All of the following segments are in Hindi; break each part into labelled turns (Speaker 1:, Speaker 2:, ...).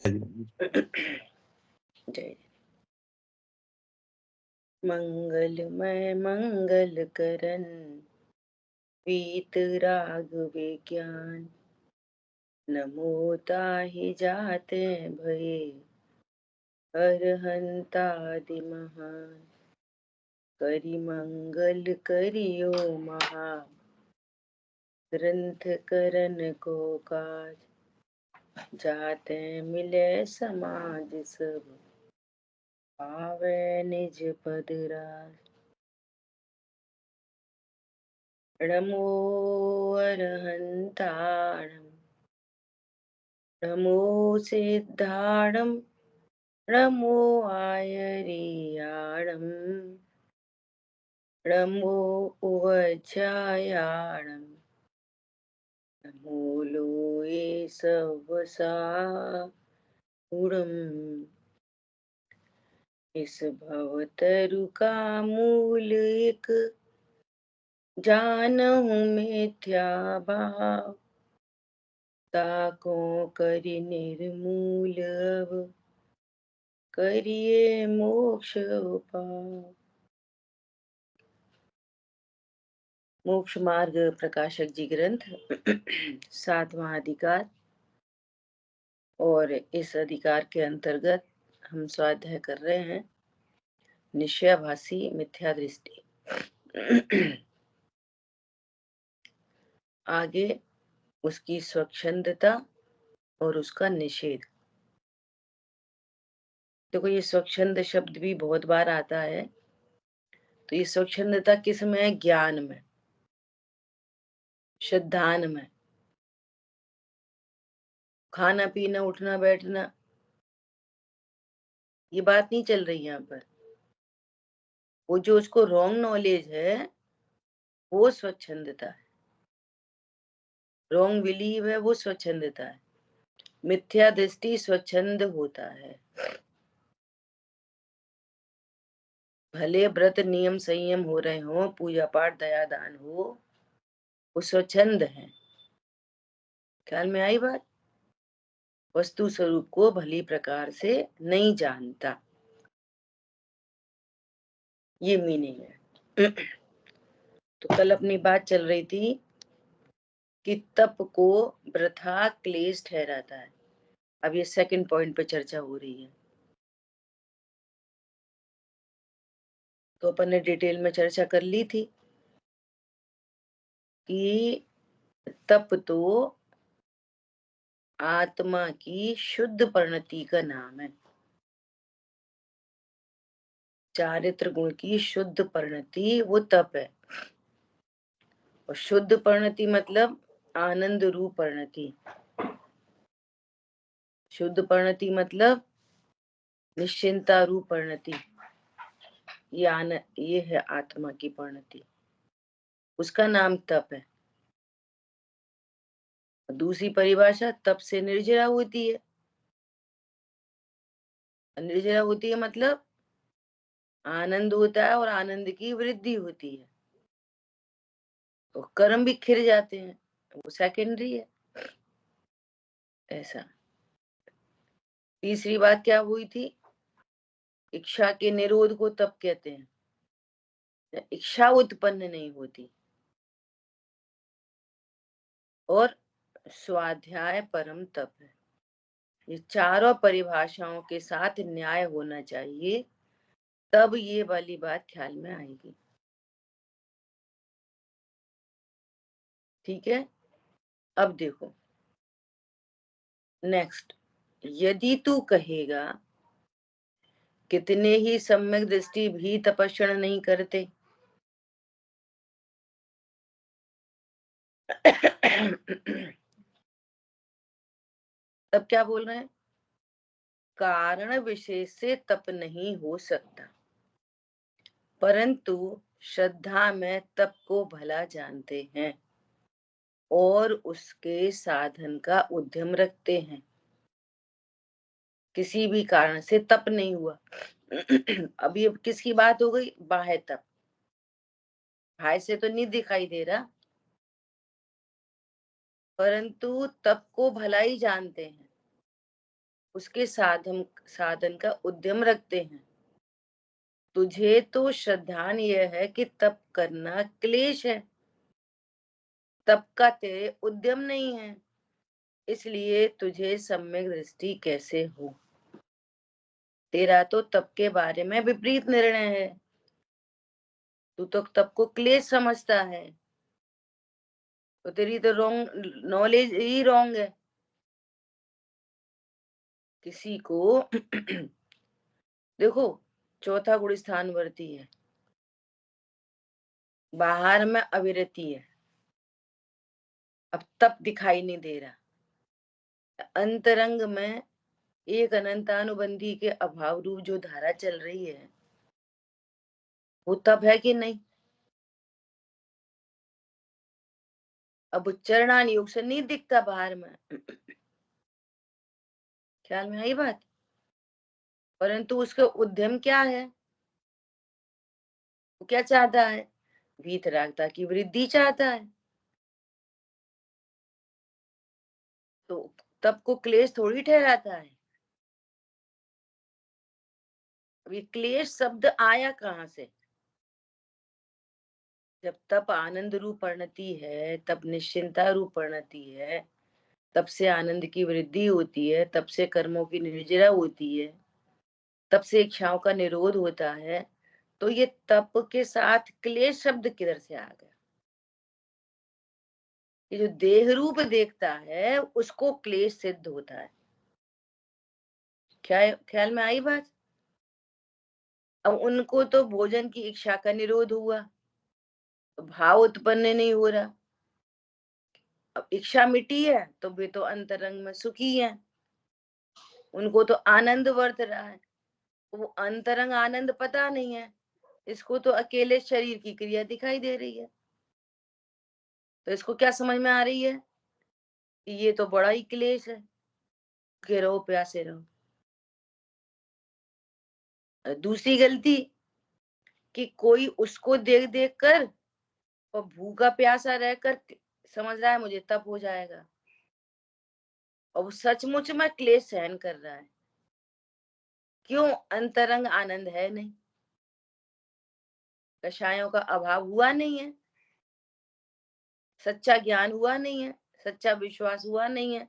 Speaker 1: जय मंगलमय मंगल करन पीत राग विज्ञान नमो ताहि जाते भये अरहंतादि महान करि मंगल करियो महा ग्रंथ करन को काज जाते मिले समाज सब पावे निज पद राज नमो अरहंताणं नमो सिद्धाणं नमो आयरियाणं नमो उवज्जायाणं नमो लोये सवसाहुणम् इस भवतरु का मूल एक जानहु मिथ्या भाव ताको करि निर्मूल अब करिए मोक्ष उपाय। मोक्ष मार्ग प्रकाशक जी ग्रंथ 7वां अधिकार, और इस अधिकार के अंतर्गत हम स्वाध्याय कर रहे हैं निश्चयाभासी मिथ्या दृष्टि। आगे उसकी स्वच्छंदता और उसका निषेध। देखो, ये स्वच्छंद शब्द भी बहुत बार आता है। तो ये स्वच्छंदता किस में है? ज्ञान में, श्रद्धान में। खाना पीना उठना बैठना ये बात नहीं चल रही यहाँ पर। वो जो उसको रॉन्ग नॉलेज है वो स्वच्छंदता है, रॉन्ग बिलीव है वो स्वच्छंदता है। मिथ्या दृष्टि स्वच्छंद होता है। भले व्रत नियम संयम हो रहे हो, पूजा पाठ दया दान हो, वो स्वच्छंद है। ख्याल में आई बात? वस्तु स्वरूप को भली प्रकार से नहीं जानता, ये मीनिंग है। तो कल अपनी बात चल रही थी कि तप को वृथा क्लेश ठहराता है। अब ये सेकंड पॉइंट पे चर्चा हो रही है। तो अपन ने डिटेल में चर्चा कर ली थी कि तप तो आत्मा की शुद्ध परिणति का नाम है। चारित्र गुण की शुद्ध परिणति वो तप है। और शुद्ध परिणति मतलब आनंद रूप परिणति। शुद्ध परिणति मतलब निश्चिंता रूप परिणति। ये है आत्मा की परिणति, उसका नाम तप है। दूसरी परिभाषा, तप से निर्जरा होती है। निर्जरा होती है मतलब आनंद होता है और आनंद की वृद्धि होती है। तो कर्म भी खिर जाते हैं, वो सेकेंडरी है। ऐसा। तीसरी बात क्या हुई थी? इच्छा के निरोध को तप कहते हैं। इच्छा उत्पन्न नहीं होती। और स्वाध्याय परम तप है। ये चारों परिभाषाओं के साथ न्याय होना चाहिए, तब ये वाली बात ख्याल में आएगी। ठीक है। अब देखो नेक्स्ट, यदि तू कहेगा कितने ही सम्यक दृष्टि भी तपस्या नहीं करते। तब क्या बोल रहे हैं? कारण विशेष से तप नहीं हो सकता, परंतु श्रद्धा में तप को भला जानते हैं और उसके साधन का उद्यम रखते हैं। किसी भी कारण से तप नहीं हुआ। अभी अब किसकी बात हो गई? बाह्य तप। बाह्य से तो नहीं दिखाई दे रहा, परंतु तप को भला ही जानते हैं। उसके साधन का उद्यम रखते हैं। तुझे तो श्रद्धान यह है कि तप करना क्लेश है, तप का तेरे उद्यम नहीं है, इसलिए तुझे सम्यक दृष्टि कैसे हो। तेरा तो तप के बारे में विपरीत निर्णय है, तू तो तप को क्लेश समझता है, तो तेरी तो रॉन्ग नॉलेज ही रॉन्ग है। किसी को देखो, चौथा गुण स्थान वर्ती है, बाहर में अविरति है, अब तप दिखाई नहीं दे रहा, अंतरंग में एक अनंतानुबंधी के अभाव रूप जो धारा चल रही है, वो तप है कि नहीं। अब उच्चारण योग से नहीं दिखता बाहर में, ख्याल में आई बात। परंतु उसका उद्यम क्या है, वो क्या चाहता है, वीतरागता की वृद्धि चाहता है। तो तप को क्लेश थोड़ी ठहराता है। ये क्लेश शब्द आया कहाँ से, जब तप आनंद रूप परिणति है, तब निश्चिंता रूप परिणति है, तब से आनंद की वृद्धि होती है, तब से कर्मों की निर्जरा होती है, तब से इच्छाओं का निरोध होता है। तो ये तप के साथ क्लेश शब्द किधर से आ गया। ये जो देह रूप देखता है उसको क्लेश सिद्ध होता है। क्या ख्याल में आई बात। अब उनको तो भोजन की इच्छा का निरोध हुआ, तो भाव उत्पन्न नहीं हो रहा। अब इच्छा मिटी है तो वे तो अंतरंग में सुखी है, उनको तो आनंद वर्त रहा है। वो अंतरंग आनंद पता नहीं है, इसको तो अकेले शरीर की क्रिया दिखाई दे रही है। तो इसको क्या समझ में आ रही है कि ये तो बड़ा ही क्लेश है, भूखे रहो प्यासे रहो। दूसरी गलती कि कोई उसको देख देख कर और भूखा प्यासा रहकर समझ रहा है मुझे तप हो जाएगा, और वो सचमुच में क्लेश सहन कर रहा है। क्यों, अंतरंग आनंद है नहीं, कषायों का अभाव हुआ नहीं है, सच्चा ज्ञान हुआ नहीं है, सच्चा विश्वास हुआ नहीं है।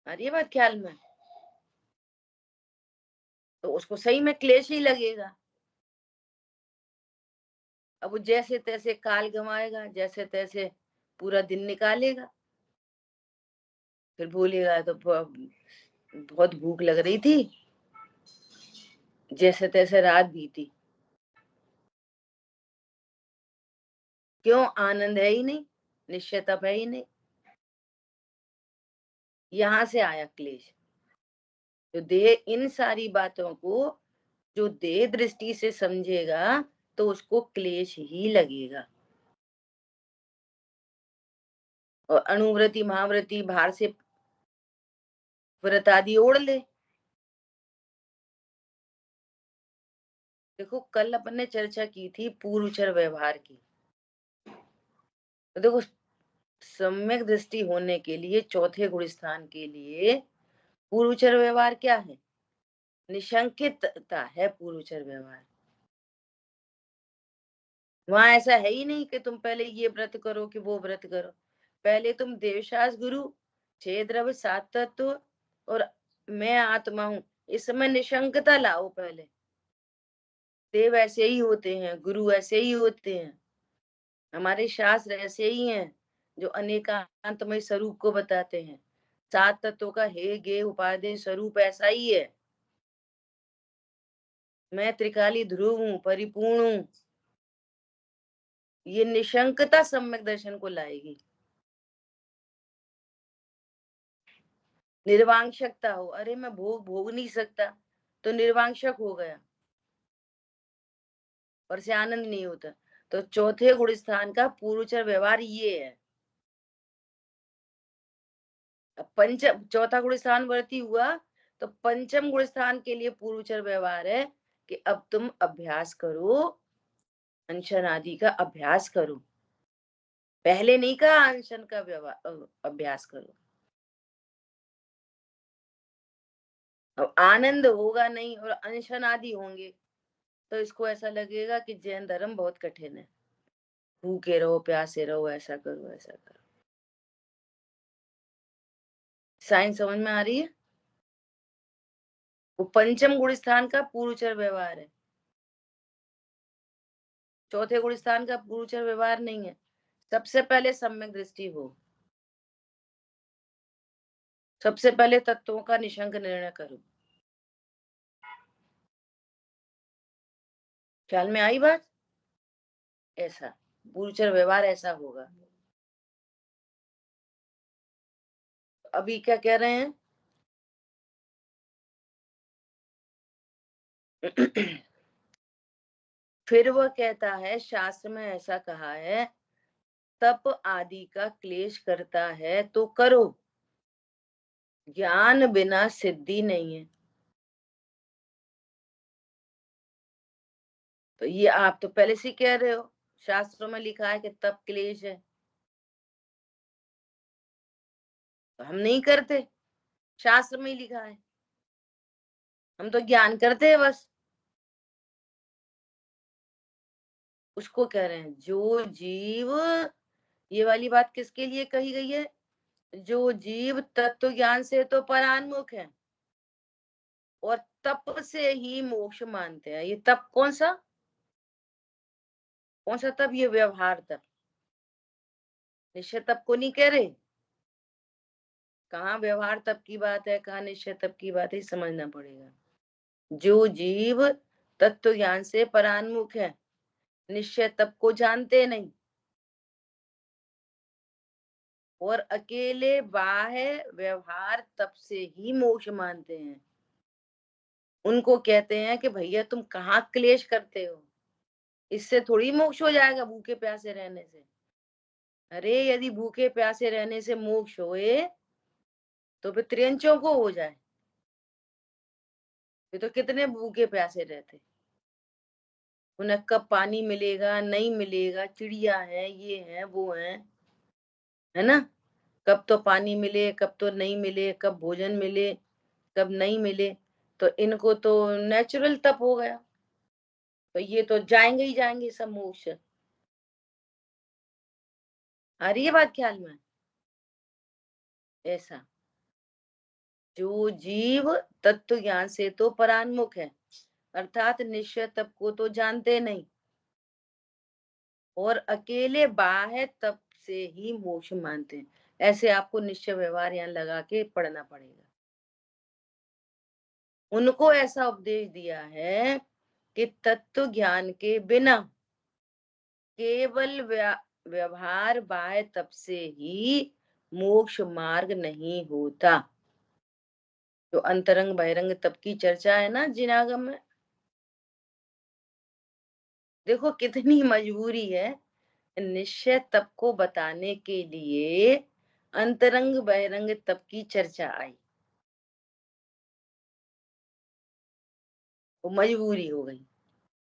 Speaker 1: अरे ये बात ख्याल में, तो उसको सही में क्लेश ही लगेगा। अब वो जैसे तैसे काल गंवाएगा, जैसे तैसे पूरा दिन निकालेगा, फिर बोलेगा तो बहुत भूख लग रही थी, जैसे तैसे रात बीती। क्यों, आनंद है ही नहीं, निश्चय तप है ही नहीं। यहां से आया क्लेश। तो देह इन सारी बातों को जो देह दृष्टि से समझेगा तो उसको क्लेश ही लगेगा। और अणुव्रति महाव्रति बाहर से व्रत आदि ओढ़ ले। देखो कल अपन ने चर्चा की थी पूर्वचर व्यवहार की। तो देखो, सम्यक दृष्टि होने के लिए चौथे गुण स्थान के लिए पूर्वचर व्यवहार क्या है, निशंकितता है पूर्वचर व्यवहार। वहां ऐसा है ही नहीं कि तुम पहले ये व्रत करो कि वो व्रत करो। पहले तुम देवशास गुरु, छह द्रव्य सात तत्व और मैं आत्मा हूं, इसमें निशंकता लाओ पहले। देव ऐसे ही होते हैं, गुरु ऐसे ही होते हैं, हमारे शास्त्र ऐसे ही हैं जो अनेकांतमय स्वरूप को बताते हैं। सात तत्वों का हे गे उपादेय स्वरूप ऐसा ही है। मैं त्रिकाली ध्रुव हूँ, परिपूर्ण हूँ। ये निशंकता सम्यक दर्शन को लाएगी। निर्वांशकता हो, अरे मैं भोग भोग नहीं सकता, तो निर्वांशक हो गया और से आनंद नहीं होता। तो चौथे गुण स्थान का पूर्वचर व्यवहार ये है। अब चौथा गुण स्थान वर्ती हुआ, तो पंचम गुण स्थान के लिए पूर्वचर व्यवहार है कि अब तुम अभ्यास करो, अनशन आदि का अभ्यास करो। पहले नहीं कहा अनशन का व्यवहार अभ्यास करो। अब आनंद होगा नहीं और अनशन आदि होंगे तो इसको ऐसा लगेगा कि जैन धर्म बहुत कठिन है, भूखे रहो प्यासे रहो, ऐसा करो ऐसा करो। साइंस समझ में आ रही है? वो पंचम गुण स्थान का पूर्वचर व्यवहार है, चौथे गुण स्थान का पूर्वचर व्यवहार नहीं है। सबसे पहले सम्यक दृष्टि हो, सबसे पहले तत्वों का निशंक निर्णय करो। ख्याल में आई बात? ऐसा पूर्वचर व्यवहार ऐसा होगा। अभी क्या कह रहे हैं? फिर वह कहता है शास्त्र में ऐसा कहा है, तप आदि का क्लेश करता है तो करो, ज्ञान बिना सिद्धि नहीं है। तो ये आप तो पहले से कह रहे हो, शास्त्रों में लिखा है कि तप क्लेश है, तो हम नहीं करते, शास्त्र में ही लिखा है, हम तो ज्ञान करते हैं बस। उसको कह रहे हैं जो जीव, ये वाली बात किसके लिए कही गई है? जो जीव तत्व ज्ञान से तो परान्मुख है और तप से ही मोक्ष मानते हैं। ये तप कौन सा, कौन सा तप? ये व्यवहार तप, निश्चय तप को नहीं कह रहे। कहाँ व्यवहार तप की बात है, कहाँ निश्चय तप की बात है, समझना पड़ेगा। जो जीव तत्व ज्ञान से परान्मुख है, निश्चय तप को जानते नहीं और अकेले बाह्य व्यवहार तप से ही मोक्ष मानते हैं, उनको कहते हैं कि भैया तुम कहाँ क्लेश करते हो, इससे थोड़ी मोक्ष हो जाएगा भूखे प्यासे रहने से। अरे यदि भूखे प्यासे रहने से मोक्ष होए तो फिर त्रियंचों को हो जाए, फिर तो कितने भूखे प्यासे रहते, उन्हें कब पानी मिलेगा नहीं मिलेगा, चिड़िया है ये है वो है ना, कब तो पानी मिले कब तो नहीं मिले, कब भोजन मिले कब नहीं मिले, तो इनको तो नेचुरल तप हो गया, तो ये तो जाएंगे ही जाएंगे सब मोक्ष। आ रही है बात ख्याल में? ऐसा जो जीव तत्व ज्ञान से तो परान्मुख है, अर्थात निश्चय तप को तो जानते नहीं और अकेले बाह्य तप से ही मोक्ष मानते हैं, ऐसे आपको निश्चय व्यवहार यहाँ लगा के पढ़ना पड़ेगा। उनको ऐसा उपदेश दिया है कि तत्व ज्ञान के बिना केवल व्यवहार बाह्य तप से ही मोक्ष मार्ग नहीं होता। जो अंतरंग बहिरंग तप की चर्चा है ना जिनागम में, देखो कितनी मजबूरी है, निश्चय तप को बताने के लिए अंतरंग बहिरंग तप की चर्चा आई, वो मजबूरी हो गई।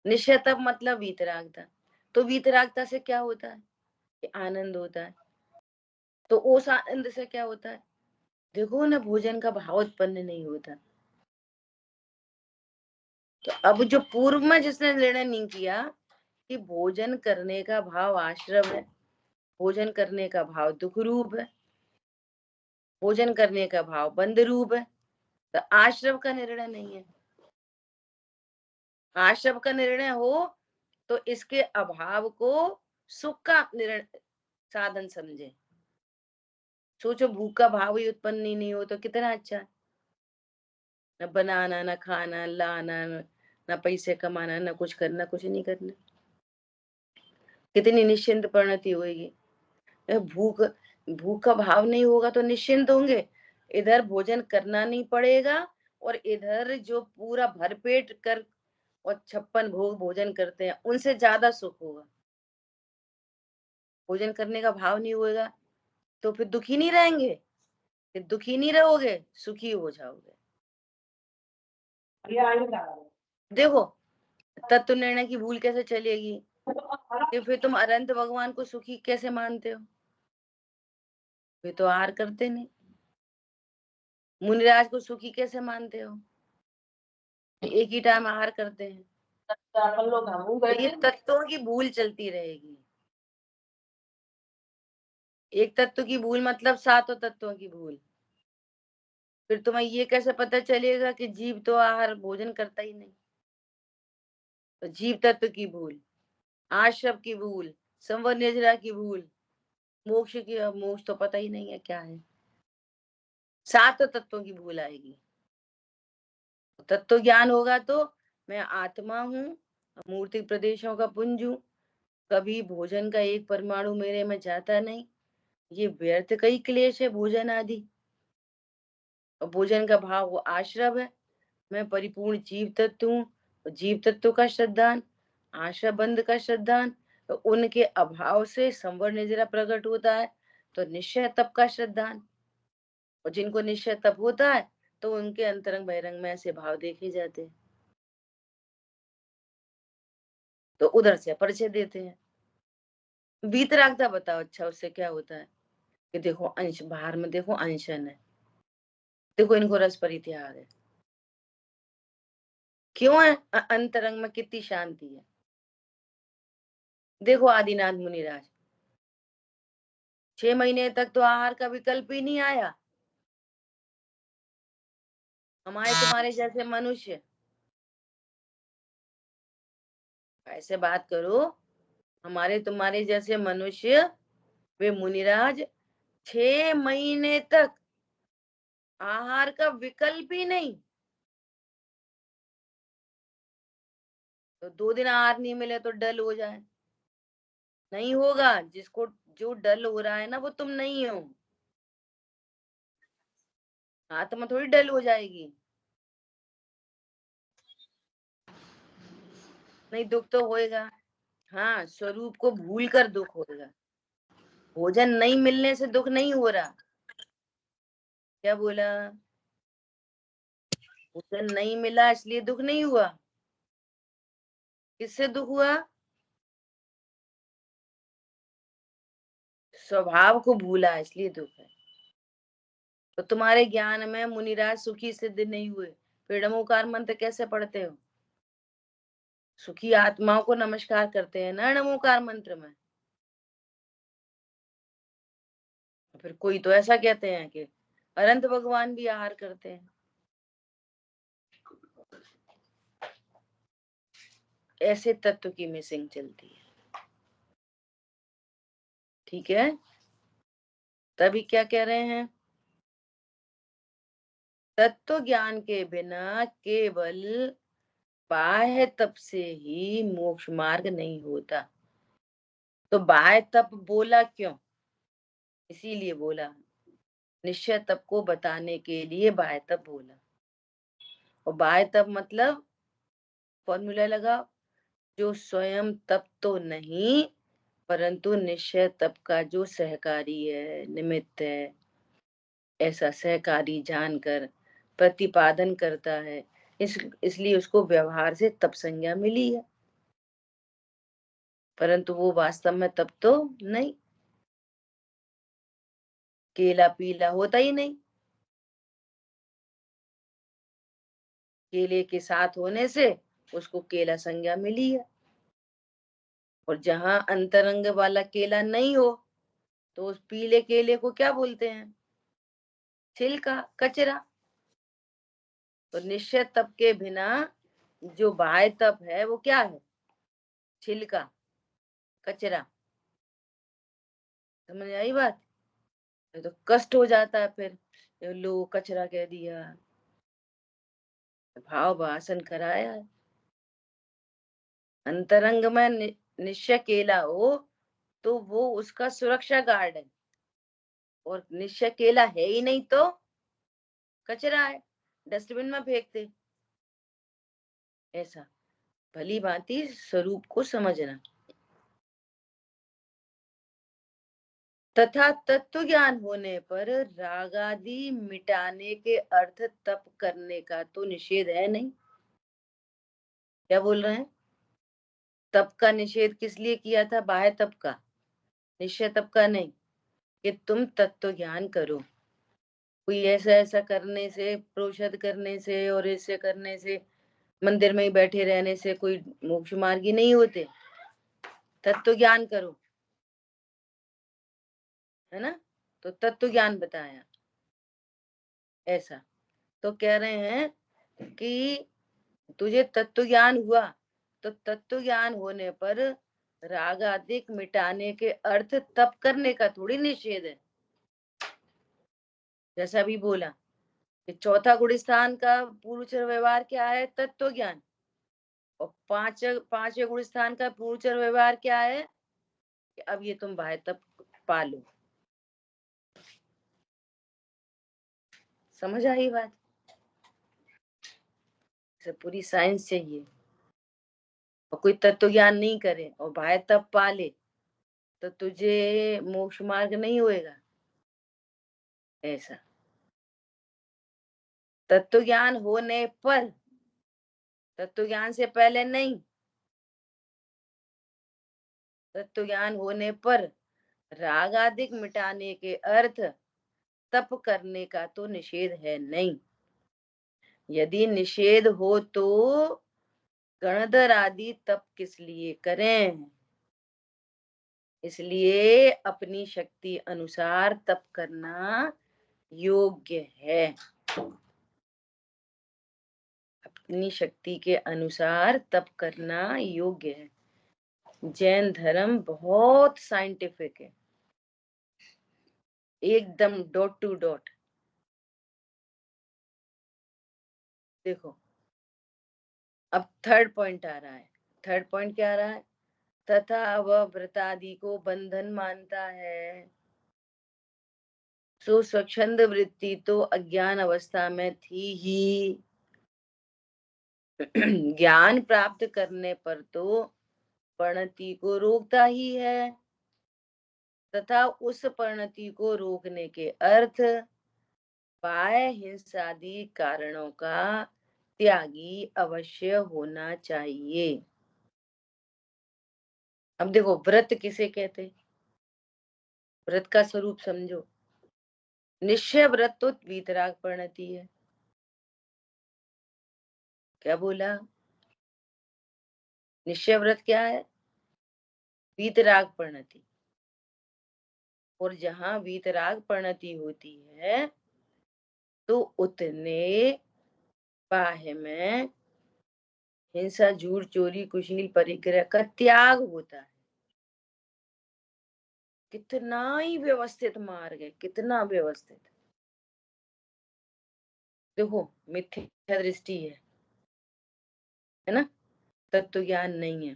Speaker 1: निश्चय तप मतलब वीतरागता, तो वीतरागता से क्या होता है कि आनंद होता है, तो उस आनंद से क्या होता है, देखो ना भोजन का भाव उत्पन्न नहीं होता। तो अब जो पूर्व में जिसने निर्णय नहीं किया कि भोजन करने का भाव आश्रम है, भोजन करने का भाव दुख रूप है, भोजन करने का भाव बंध रूप है, तो आश्रम का निर्णय नहीं है। आश्रम का निर्णय हो तो इसके अभाव को सुख का निर्णय साधन समझे। सोचो भूख का भाव ही उत्पन्न ही नहीं हो तो कितना अच्छा है, न बनाना न खाना लाना न पैसे कमाना न कुछ करना, कुछ नहीं करना, कितनी निश्चिंत परिणति होगी। भूख भूख का भाव नहीं होगा तो निश्चिंत होंगे, इधर भोजन करना नहीं पड़ेगा और इधर जो पूरा भरपेट कर और 56 भोग भोजन करते हैं उनसे ज्यादा सुख होगा। भोजन करने का भाव नहीं होगा तो फिर दुखी नहीं रहेंगे, फिर दुखी नहीं रहोगे सुखी हो जाओगे। देखो तत्व निर्णय की भूल कैसे चलेगी कि फिर तुम अनंत भगवान को सुखी कैसे मानते हो, फिर तो आहार करते नहीं। मुनिराज को सुखी कैसे मानते हो, एक ही टाइम आहार करते हैं, तो ये तत्वों की भूल चलती रहेगी। एक तत्व की भूल मतलब सातों तत्वों की भूल। फिर तुम्हें ये कैसे पता चलेगा कि जीव तो आहार भोजन करता ही नहीं। तो जीव तत्व की भूल, आश्रम की भूल, संवर निर्जरा की भूल, मोक्ष की, मोक्ष तो पता ही नहीं है क्या है। सातों तत्वों की भूल आएगी। तत्व ज्ञान होगा तो मैं आत्मा हूँ, मूर्ति प्रदेशों का पुंज हूँ, कभी भोजन का एक परमाणु मेरे में जाता नहीं, ये व्यर्थ कई क्लेश है भोजन आदि। और भोजन का भाव वो आश्रव है, मैं परिपूर्ण जीव तत्व हूँ, जीव तत्व का श्रद्धान, आशा बंध का श्रद्धान, तो उनके अभाव से संवर निर्जरा प्रकट होता है, तो निश्चय तप का श्रद्धान। और जिनको निश्चय तप होता है तो उनके अंतरंग बहिरंग में ऐसे भाव देखे जाते हैं, तो उधर से परिचय देते हैं। वीतरागता बताओ, अच्छा उससे क्या होता है कि देखो अंश बाहर में, देखो अंशन है, देखो इनको रस परित्याग है, क्यों है? अंतरंग में कितनी शांति है। देखो आदिनाथ मुनिराज 6 महीने तक तो आहार का विकल्प ही नहीं आया। हमारे तुम्हारे जैसे मनुष्य, ऐसे बात करो, हमारे तुम्हारे जैसे मनुष्य, वे मुनिराज 6 महीने तक आहार का विकल्प ही नहीं। तो 2 दिन आहार नहीं मिले तो डल हो जाए, नहीं होगा। जिसको जो डल हो रहा है ना वो तुम नहीं हो, आत्मा थोड़ी डल हो जाएगी। नहीं, दुख तो होएगा। हाँ, स्वरूप को भूल कर दुख होगा। भोजन नहीं मिलने से दुख नहीं हो रहा। क्या बोला? भोजन नहीं मिला इसलिए दुख नहीं हुआ। किससे दुख हुआ? स्वभाव को भूला इसलिए दुख है। तो तुम्हारे ज्ञान में मुनिराज सुखी सिद्ध नहीं हुए, फिर नमोकार मंत्र कैसे पढ़ते हो? सुखी आत्माओं को नमस्कार करते हैं ना नमोकार मंत्र में। फिर कोई तो ऐसा कहते हैं कि अनंत भगवान भी आहार करते हैं। ऐसे तत्व की मिसिंग चलती है, ठीक है। तभी क्या कह रहे हैं, तत्व ज्ञान के बिना केवल बाह्य तप से ही मोक्ष मार्ग नहीं होता। तो बाह्य तप बोला क्यों? इसीलिए बोला, निश्चय तप को बताने के लिए बाह्य तप बोला। और बाह्य तप मतलब फॉर्मूला लगाओ, जो स्वयं तप तो नहीं परंतु निश्चय तप का जो सहकारी है, निमित्त है, ऐसा सहकारी जानकर प्रतिपादन करता है, इसलिए उसको व्यवहार से तप संज्ञा मिली है, परंतु वो वास्तव में तप तो नहीं। केला पीला होता ही नहीं, केले के साथ होने से उसको केला संज्ञा मिली है। और जहां अंतरंग वाला केला नहीं हो तो उस पीले केले को क्या बोलते हैं? छिलका, कचरा। तो निश्चय तप के बिना जो बाह्य तप है वो क्या है? छिलका, कचरा। समझ आई बात? ये तो कष्ट हो जाता है फिर, लो कचरा कह दिया, भाव भाषण कराया है। अंतरंग में निश्चय केला हो तो वो उसका सुरक्षा गार्ड है, और निश्चय केला है ही नहीं तो कचरा है, डस्टबिन में फेंक दे। ऐसा भली भांति स्वरूप को समझना। तथा तत्व ज्ञान होने पर राग आदि मिटाने के अर्थ तप करने का तो निषेध है नहीं। क्या बोल रहे हैं? तप का निषेध किस लिए किया था? बाह्य तप का, निश्चय तप का नहीं, कि तुम तत्व ज्ञान करो। कोई ऐसा ऐसा करने से, प्रोषद करने से और ऐसे करने से मंदिर में ही बैठे रहने से कोई मोक्ष मार्गी नहीं होते। तत्व ज्ञान करो, है ना। तो तत्व ज्ञान बताया ऐसा। तो कह रहे हैं कि तुझे तत्व ज्ञान हुआ, तो तत्व ज्ञान होने पर राग आदि मिटाने के अर्थ तप करने का थोड़ी निषेध है। जैसा अभी बोला कि चौथा गुण स्थान का पूर्वचर व्यवहार क्या है? तत्व ज्ञान। और पांचवे गुण स्थान का पूर्वचर व्यवहार क्या है? कि अब ये तुम बाह्य तप पालो। समझ आई बात? पूरी साइंस चाहिए। और कोई तत्व ज्ञान नहीं करे और बाह्य तप पाले तो तुझे मोक्ष मार्ग नहीं होएगा। ऐसा तत्व ज्ञान होने पर, तत्व ज्ञान से पहले नहीं। तत्व ज्ञान होने पर राग आदि मिटाने के अर्थ तप करने का तो निषेध है नहीं। यदि निषेध हो तो गणधर आदि तप किस लिए करें? इसलिए अपनी शक्ति अनुसार तप करना योग्य है। अपनी शक्ति के अनुसार तप करना योग्य है। जैन धर्म बहुत साइंटिफिक है, एकदम डॉट टू डॉट। देखो अब थर्ड पॉइंट आ रहा है। थर्ड पॉइंट क्या आ रहा है? तथा वह व्रतादि को बंधन मानता है, सो स्वच्छंद वृत्ति तो अज्ञान अवस्था में थी ही। ज्ञान प्राप्त करने पर तो परिणति को रोकता ही है, तथा उस परिणति को रोकने के अर्थ बाह्य हिंसादि कारणों का त्यागी अवश्य होना चाहिए। अब देखो व्रत किसे कहते? व्रत का स्वरूप समझो। निश्चय व्रत तो वीतराग परिणति है। क्या बोला? निश्चय व्रत क्या है? वीतराग परिणति। और जहां वीतराग परिणति होती है तो उतने बाह्य में हिंसा, झूठ, चोरी, कुशील, परिग्रह का त्याग होता है। कितना ही व्यवस्थित मार्ग है, कितना व्यवस्थित। देखो मिथ्या दृष्टि है ना, तत्व ज्ञान नहीं है,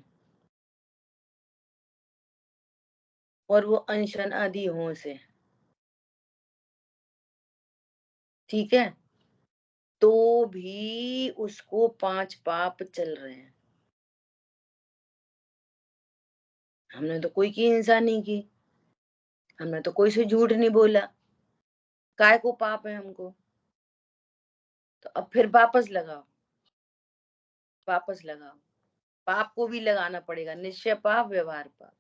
Speaker 1: और वो अनशन आदि हो से, ठीक है, तो भी उसको 5 पाप चल रहे हैं। हमने तो कोई की हिंसा नहीं की, हमने तो कोई से झूठ नहीं बोला, काय को पाप है हमको? तो अब फिर वापस लगाओ, वापस लगाओ। पाप को भी लगाना पड़ेगा। निश्चय पाप, व्यवहार पाप।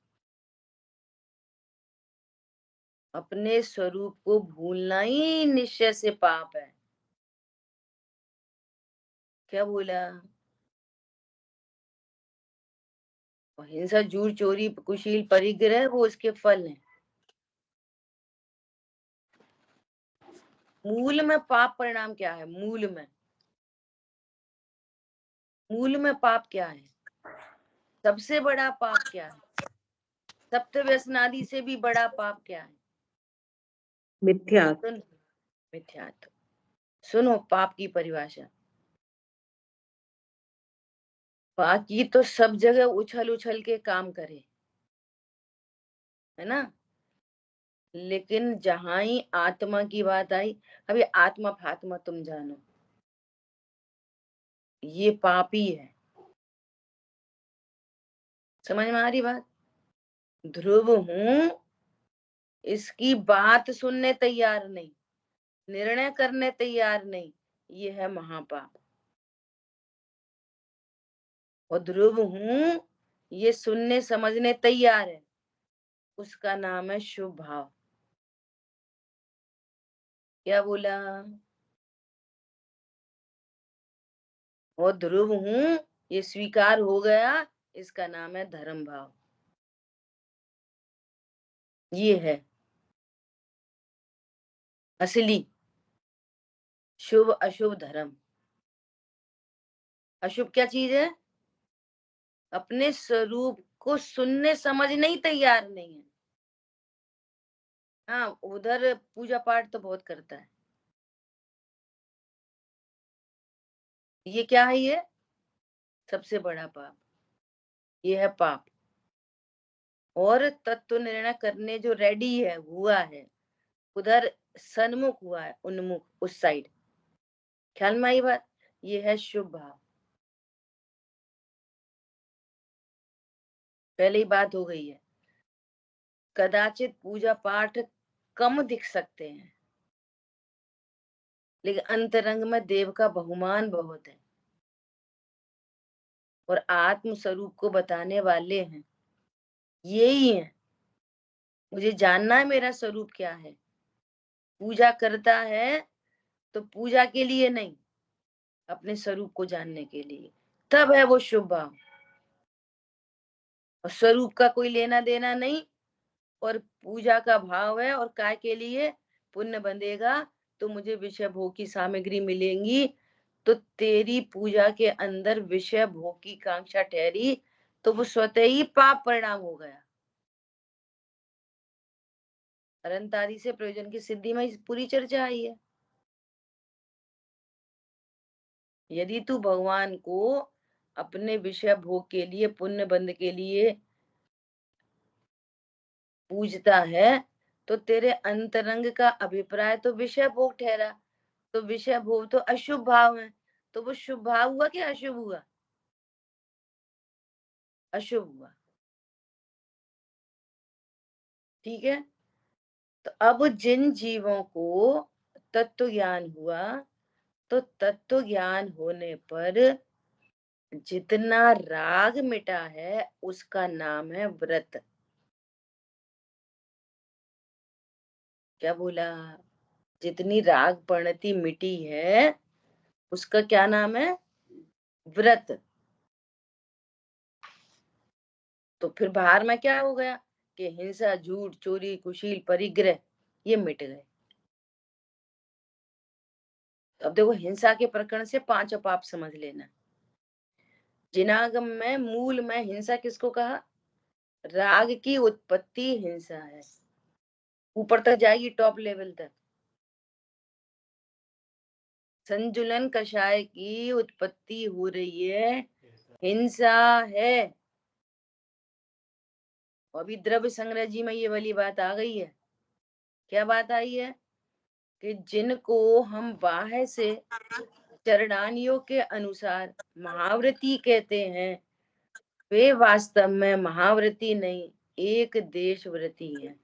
Speaker 1: अपने स्वरूप को भूलना ही निश्चय से पाप है। क्या बोला? और हिंसा, झूठ, चोरी, कुशील, परिग्रह वो उसके फल हैं। मूल में पाप परिणाम क्या है? मूल में, मूल में पाप क्या है? सबसे बड़ा पाप क्या है? सप्त व्यसनादि से भी बड़ा पाप क्या है?
Speaker 2: मिथ्या।
Speaker 1: सुन, मिथ्यात्व। सुनो पाप की परिभाषा। बाकी तो सब जगह उछल उछल के काम करे, है ना, लेकिन जहां ही आत्मा की बात आई, अभी आत्मा फात्मा तुम जानो, ये पापी है। समझ में आ रही बात? ध्रुव हूं, इसकी बात सुनने तैयार नहीं, निर्णय करने तैयार नहीं, ये है महापाप। और ध्रुव हूं, ये सुनने समझने तैयार है, उसका नाम है शुभ भाव। क्या बोला? और ध्रुव हूं ये स्वीकार हो गया, इसका नाम है धर्म भाव। ये है असली शुभ अशुभ धर्म। अशुभ क्या चीज है? अपने स्वरूप को सुनने समझने ही तैयार नहीं है। हाँ, उधर पूजा पाठ तो बहुत करता है। ये क्या है? ये सबसे बड़ा पाप, ये है पाप। और तत्व निर्णय करने जो रेडी है, हुआ है, उधर सन्मुख हुआ है, उन्मुख, उस साइड। ख्याल में आई बात? ये है शुभ भाव। पहले ही बात हो गई है। कदाचित पूजा पाठ कम दिख सकते हैं, लेकिन अंतरंग में देव का बहुमान बहुत है, और आत्म स्वरूप को बताने वाले हैं यही है। मुझे जानना है मेरा स्वरूप क्या है। पूजा करता है तो पूजा के लिए नहीं, अपने स्वरूप को जानने के लिए, तब है वो शुभ भाव। और स्वरूप का कोई लेना देना नहीं, और पूजा का भाव है, और काय के लिए? पुण्य बंधेगा तो मुझे विषय भोग की सामग्री मिलेंगी, तो तेरी पूजा के अंदर विषय भोग की कांक्षा ठहरी, तो वो स्वतः ही पाप परिणाम हो गया। अनंत आदि से प्रयोजन की सिद्धि में पूरी चर्चा आई है। यदि तू भगवान को अपने विषय भोग के लिए, पुण्य बंध के लिए पूजता है, तो तेरे अंतरंग का अभिप्राय तो विषय भोग ठहरा, तो विषय भोग तो अशुभ भाव है, तो वो शुभ भाव हुआ कि अशुभ हुआ? अशुभ हुआ। ठीक है। तो अब जिन जीवों को तत्व ज्ञान हुआ, तो तत्व ज्ञान होने पर जितना राग मिटा है, उसका नाम है व्रत। क्या बोला? जितनी राग परिणति मिटी है, उसका क्या नाम है? व्रत। तो फिर बाहर में क्या हो गया कि हिंसा, झूठ, चोरी, कुशील, परिग्रह, ये मिट गए। तो अब देखो, हिंसा के प्रकरण से 5 पाप समझ लेना। जिनागम में मूल में हिंसा किसको कहा? राग की उत्पत्ति हिंसा है, ऊपर तक जाएगी, टॉप लेवल तक। संजुलन कषाय की उत्पत्ति हो रही है, हिंसा है। और अभी द्रव्य संग्रह जी में ये वाली बात आ गई है। क्या बात आई है? कि जिनको हम बाह्य से चरणानियों के अनुसार महाव्रती कहते हैं, वे वास्तव में महाव्रती नहीं, एक देशव्रती है।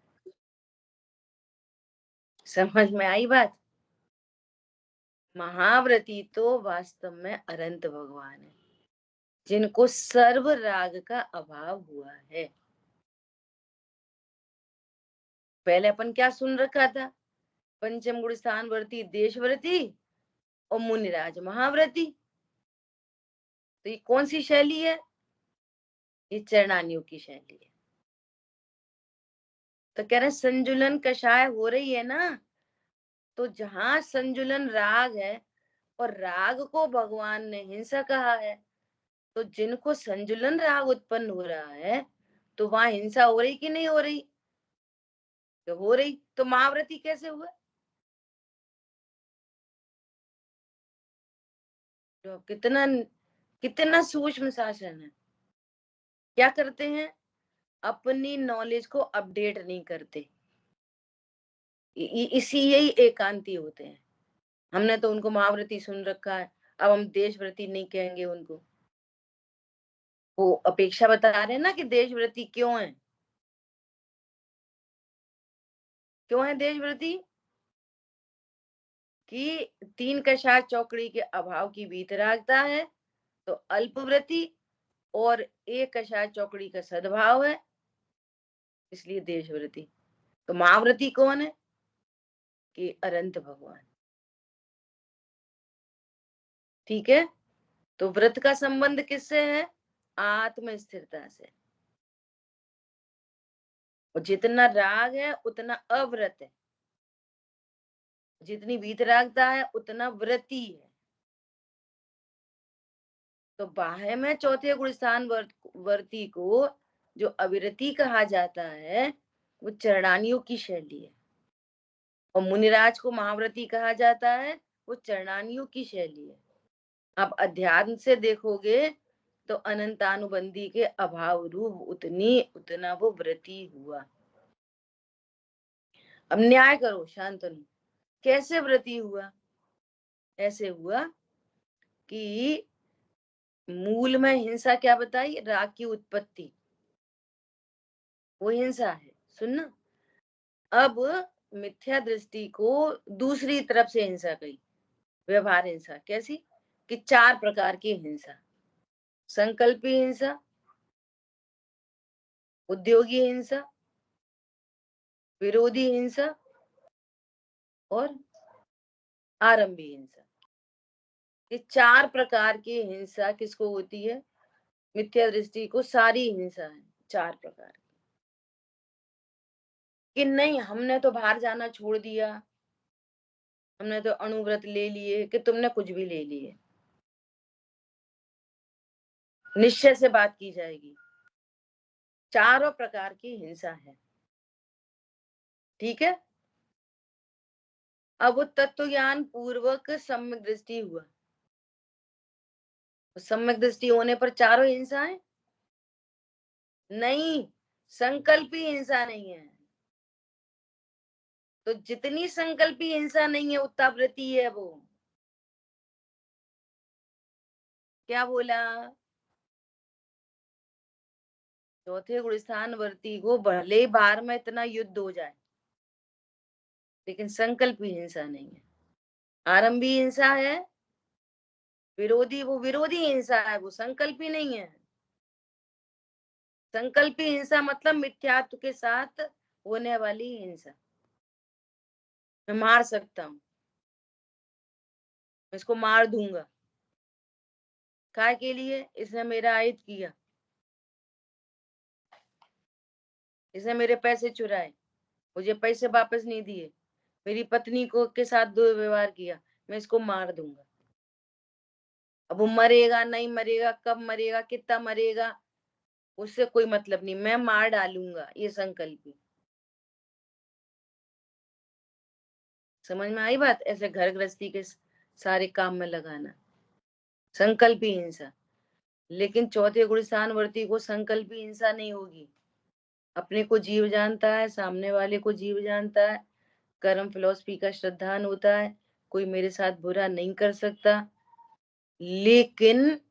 Speaker 1: समझ में आई बात? महाव्रती तो वास्तव में अनंत भगवान है, जिनको सर्व राग का अभाव हुआ है। पहले अपन क्या सुन रखा था? पंचम गुण स्थान व्रती देशव्रती और मुनिराज महाव्रती। तो ये कौन सी शैली है? ये चरणानियों की शैली है। तो कह रहे संजुलन कषाय हो रही है ना, तो जहां संजुलन राग है, और राग को भगवान ने हिंसा कहा है, तो जिनको संजुलन राग उत्पन्न हो रहा है, तो वहां हिंसा हो रही कि नहीं हो रही? तो हो रही। तो महाव्रती कैसे हुआ? तो कितना कितना सूक्ष्म शासन है। क्या करते हैं? अपनी नॉलेज को अपडेट नहीं करते। इसी यही एकांती होते हैं। हमने तो उनको महाव्रती सुन रखा है, अब हम देशव्रती नहीं कहेंगे उनको। वो अपेक्षा बता रहे हैं ना कि देशव्रती क्यों है? क्यों है देशव्रती? कि 3 कषाय चौकड़ी के अभाव की वीतरागता है, तो अल्पव्रती, और 1 कषाय चौकड़ी का सद्भाव है, इसलिए देशव्रती। तो महाव्रती कौन है? कि अनंत भगवान। ठीक है। तो व्रत का संबंध किससे है? आत्म स्थिरता से। और जितना राग है उतना अव्रत है, जितनी वीतरागता है उतना व्रती है। तो बाह्य में चौथे गुण स्थान वर्ती को जो अविरति कहा जाता है वो चरणानियों की शैली है, और मुनिराज को महाव्रती कहा जाता है, वो चरणानियों की शैली है। आप अध्यात्म से देखोगे तो अनंतानुबंधी के अभाव रूप उतना वो व्रती हुआ। अब न्याय करो शांतनु, कैसे व्रती हुआ? ऐसे हुआ कि मूल में हिंसा क्या बताई? राग की उत्पत्ति, वो हिंसा है। सुनना, अब मिथ्या दृष्टि को दूसरी तरफ से हिंसा कही, व्यवहार हिंसा। कैसी? कि 4 प्रकार की हिंसा: संकल्पी हिंसा, उद्योगी हिंसा, विरोधी हिंसा और आरंभी हिंसा। ये 4 प्रकार की हिंसा किसको होती है? मिथ्या दृष्टि को सारी हिंसा है 4 प्रकार की। कि नहीं, हमने तो बाहर जाना छोड़ दिया, हमने तो अणुव्रत ले लिए, कि तुमने कुछ भी ले लिए। निश्चय से बात की जाएगी। चारों प्रकार की हिंसा है, ठीक है। अब वो तत्व ज्ञान पूर्वक सम्यक दृष्टि हुआ, सम्यक दृष्टि होने पर चारों हिंसा है? नहीं, संकल्पी हिंसा नहीं है। तो जितनी संकल्पी हिंसा नहीं है उतना व्रती है वो। क्या बोला? चौथे गुण स्थान वर्ती को भले ही बाहर में इतना युद्ध हो जाए, लेकिन संकल्पी हिंसा नहीं है। आरंभी हिंसा है, विरोधी, वो विरोधी हिंसा है, वो संकल्पी नहीं है। संकल्पी हिंसा मतलब मिथ्यात्व के साथ होने वाली हिंसा। मैं मार सकता हूँ, मैं इसको मार दूंगा, काय के लिए? इसने मेरा आयत किया, इसने मेरे पैसे चुराए, मुझे पैसे वापस नहीं दिए, मेरी पत्नी को के साथ दुर्व्यवहार किया, मैं इसको मार दूंगा। अब वो मरेगा नहीं मरेगा, कब मरेगा, कितना मरेगा, उससे कोई मतलब नहीं, मैं मार डालूंगा, ये संकल्पी। समझ में आई बात? ऐसे घर गृहस्थी के सारे काम में लगाना संकल्पी हिंसा। लेकिन चौथे गुण स्थानवर्ती को संकल्पी हिंसा नहीं होगी। अपने को जीव जानता है, सामने वाले को जीव जानता है, कर्म फिलॉसफी का श्रद्धान होता है, कोई मेरे साथ बुरा नहीं कर सकता, लेकिन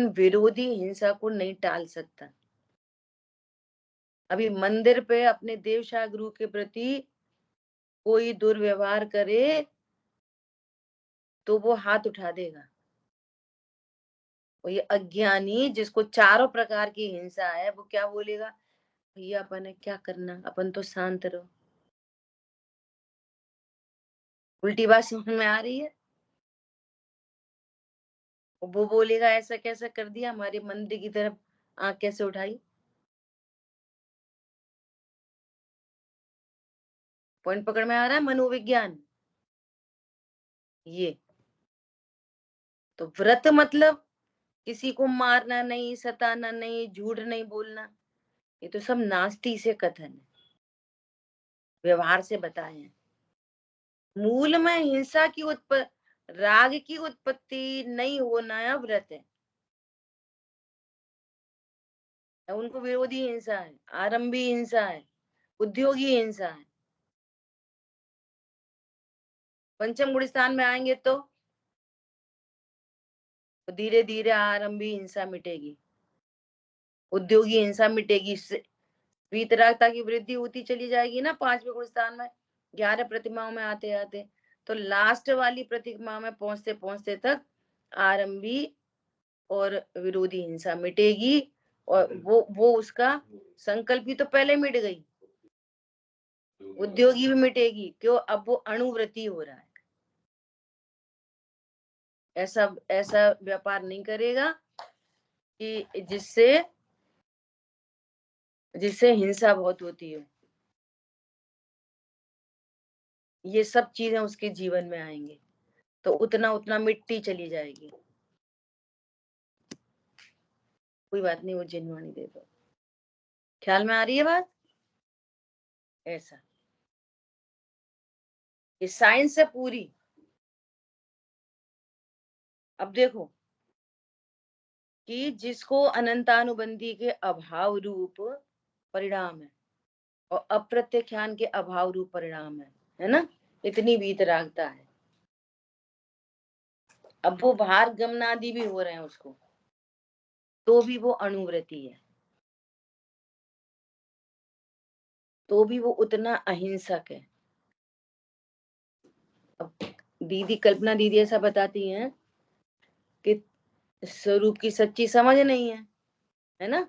Speaker 1: विरोधी हिंसा को नहीं टाल सकता। अभी मंदिर पे अपने देवशा गुरु के प्रति कोई दुर्व्यवहार करे तो वो हाथ उठा देगा। और ये अज्ञानी जिसको चारों प्रकार की हिंसा है, वो क्या बोलेगा? भैया अपन क्या करना, अपन तो शांत रहो। उल्टी बात समझ में आ रही है? वो बोलेगा ऐसा कैसा कर दिया, हमारे मंदिर की तरफ आंख कैसे उठाई। पॉइंट पकड़ में आ रहा है? मनोविज्ञान ये। तो व्रत मतलब किसी को मारना नहीं, सताना नहीं, झूठ नहीं बोलना, ये तो सब नास्ती से कथन है, व्यवहार से बताए हैं। मूल में हिंसा की राग की उत्पत्ति नहीं होना है व्रत है। उनको विरोधी हिंसा है, आरंभी हिंसा है, उद्योगी हिंसा है। पंचम गुण स्थान में आएंगे तो धीरे धीरे आरंभी हिंसा मिटेगी, उद्योगी हिंसा मिटेगी, वीतरागता की वृद्धि होती चली जाएगी ना। 5वें गुण स्थान में 11 प्रतिमाओं में आते आते तो लास्ट वाली प्रतिमा में पहुंचते पहुंचते तक आरंभी और विरोधी हिंसा मिटेगी। और वो उसका संकल्प तो पहले मिट गई, उद्योगी भी मिटेगी। क्यों? अब वो अणुव्रती हो रहा है। ऐसा ऐसा व्यापार नहीं करेगा कि जिससे जिससे हिंसा बहुत होती हो। ये सब चीजें उसके जीवन में आएंगी तो उतना उतना मिट्टी चली जाएगी। कोई बात नहीं, वो जिनवाणी दे दो। ख्याल में आ रही है बात? ऐसा ये साइंस है पूरी। अब देखो कि जिसको अनंतानुबंधी के अभाव रूप परिणाम है और अप्रत्यख्यान के अभाव रूप परिणाम है ना? इतनी वीतरागता है। अब वो बाहर गमनादि भी हो रहे हैं उसको, तो भी वो अणुव्रति है, तो भी वो उतना अहिंसक है। अब दीदी कल्पना दीदी ऐसा बताती हैं कि स्वरूप की सच्ची समझ नहीं है ना?